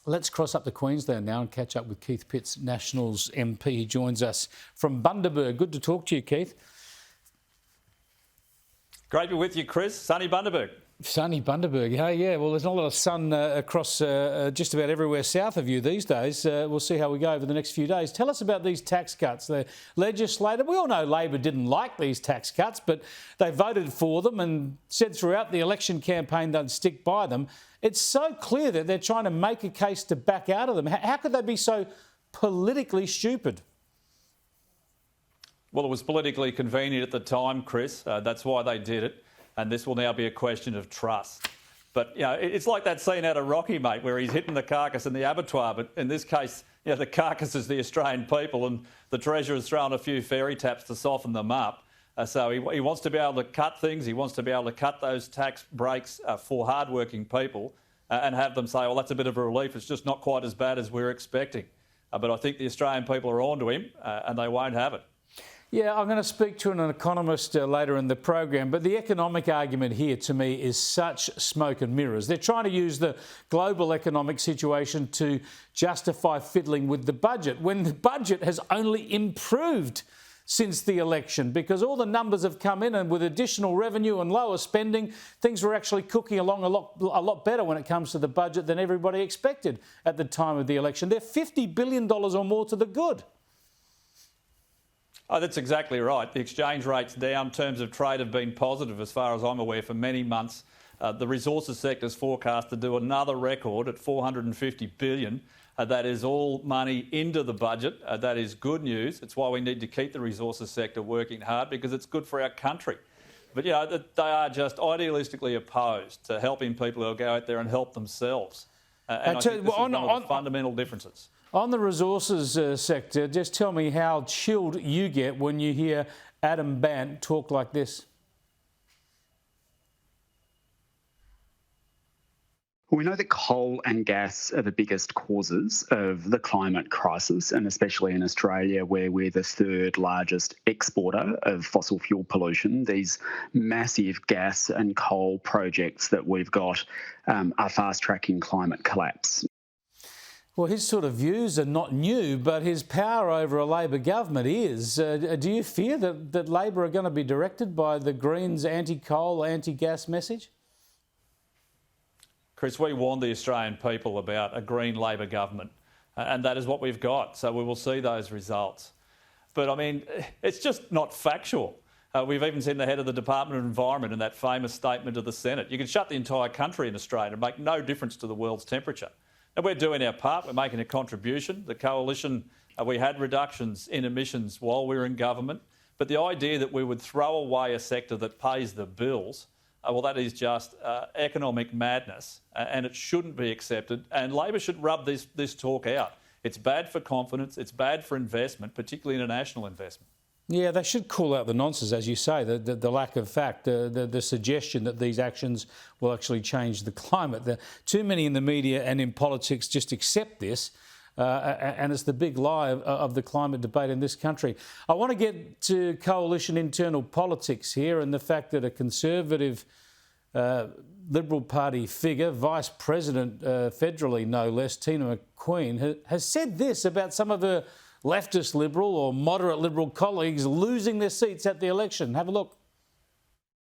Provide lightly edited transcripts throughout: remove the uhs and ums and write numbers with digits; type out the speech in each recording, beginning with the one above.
Let's cross up to Queensland now and catch up with Keith Pitt, Nationals MP. He joins us from Bundaberg. Good to talk to you, Keith. Great to be with you, Chris. Sunny Bundaberg. Sunny Bundaberg, yeah. Well, there's not a lot of sun across just about everywhere south of you these days. We'll see how we go over the next few days. Tell us about these tax cuts. They're legislated. We all know Labor didn't like these tax cuts, but they voted for them and said throughout the election campaign they'd stick by them. It's so clear that they're trying to make a case to back out of them. How could they be so politically stupid? Well, it was politically convenient at the time, Chris. That's why they did it. And this will now be a question of trust. But, you know, it's like that scene out of Rocky, mate, where he's hitting the carcass in the abattoir. But in this case, you know, the carcass is the Australian people and the Treasurer's thrown a few fairy taps to soften them up. So he wants to be able to cut things. He wants to be able to cut those tax breaks for hardworking people and have them say, well, that's a bit of a relief. It's just not quite as bad as we were expecting. But I think the Australian people are onto him and they won't have it. Yeah, I'm going to speak to an economist later in the program, but the economic argument here to me is such smoke and mirrors. They're trying to use the global economic situation to justify fiddling with the budget when the budget has only improved since the election because all the numbers have come in and with additional revenue and lower spending, things were actually cooking along a lot better when it comes to the budget than everybody expected at the time of the election. They're $50 billion or more to the good. Oh, that's exactly right. The exchange rate's down. Terms of trade have been positive, as far as I'm aware, for many months. The resources sector is forecast to do another record at $450 billion. That is all money into the budget. That is good news. It's why we need to keep the resources sector working hard because it's good for our country. But, you know, they are just idealistically opposed to helping people who go out there and help themselves. And I think this is one of the fundamental differences. On the resources sector, just tell me how chilled you get when you hear Adam Bandt talk like this. Well, we know that coal and gas are the biggest causes of the climate crisis, and especially in Australia, where we're the third largest exporter of fossil fuel pollution. These massive gas and coal projects that we've got are fast-tracking climate collapse. Well, his sort of views are not new, but his power over a Labor government is. Do you fear that Labor are going to be directed by the Greens' anti-coal, anti-gas message? Chris, we warned the Australian people about a Green Labor government, and that is what we've got. So we will see those results. But, I mean, it's just not factual. We've even seen the head of the Department of Environment in that famous statement to the Senate. You can shut the entire country in Australia and make no difference to the world's temperature. And we're doing our part. We're making a contribution. The coalition, we had reductions in emissions while we were in government. But the idea that we would throw away a sector that pays the bills, well, that is just economic madness and it shouldn't be accepted. And Labor should rub this talk out. It's bad for confidence. It's bad for investment, particularly international investment. Yeah, they should call out the nonsense, as you say, the lack of fact, the suggestion that these actions will actually change the climate. Too many in the media and in politics just accept this, and it's the big lie of the climate debate in this country. I want to get to coalition internal politics here and the fact that a Conservative Liberal Party figure, Vice President federally no less, Tina McQueen, has said this about some of her leftist Liberal or moderate Liberal colleagues losing their seats at the election. Have a look.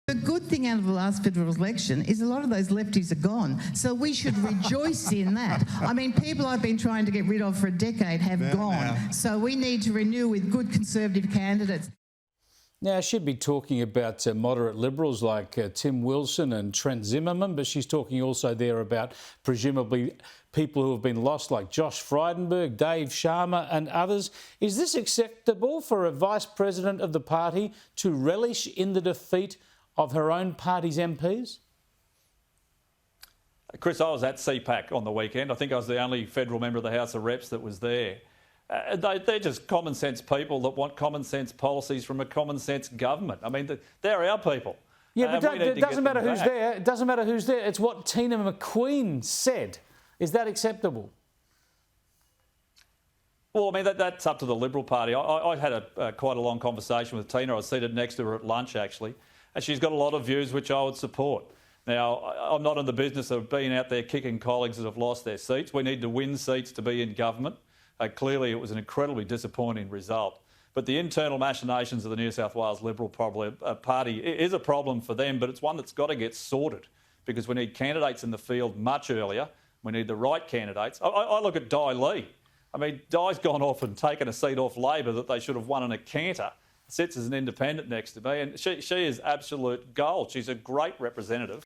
The good thing out of the last federal election is a lot of those lefties are gone. So we should rejoice in that. I mean, people I've been trying to get rid of for a decade have gone. So we need to renew with good Conservative candidates. Now, she'd be talking about moderate Liberals like Tim Wilson and Trent Zimmerman, but she's talking also there about presumably people who have been lost like Josh Frydenberg, Dave Sharma and others. Is this acceptable for a Vice President of the party to relish in the defeat of her own party's MPs? Chris, I was at CPAC on the weekend. I think I was the only federal member of the House of Reps that was there. They're just common sense people that want common sense policies from a common sense government. I mean, they're our people. Yeah, but it doesn't matter who's there. It doesn't matter who's there. It's what Tina McQueen said. Is that acceptable? Well, I mean, that's up to the Liberal Party. I had quite a long conversation with Tina. I was seated next to her at lunch, actually, and she's got a lot of views which I would support. Now, I'm not in the business of being out there kicking colleagues that have lost their seats. We need to win seats to be in government. Clearly, it was an incredibly disappointing result. But the internal machinations of the New South Wales Liberal Party is a problem for them, but it's one that's got to get sorted because we need candidates in the field much earlier. We need the right candidates. I look at Di Lee. I mean, Di's gone off and taken a seat off Labor that they should have won in a canter. Sits as an independent next to me, and she is absolute gold. She's a great representative.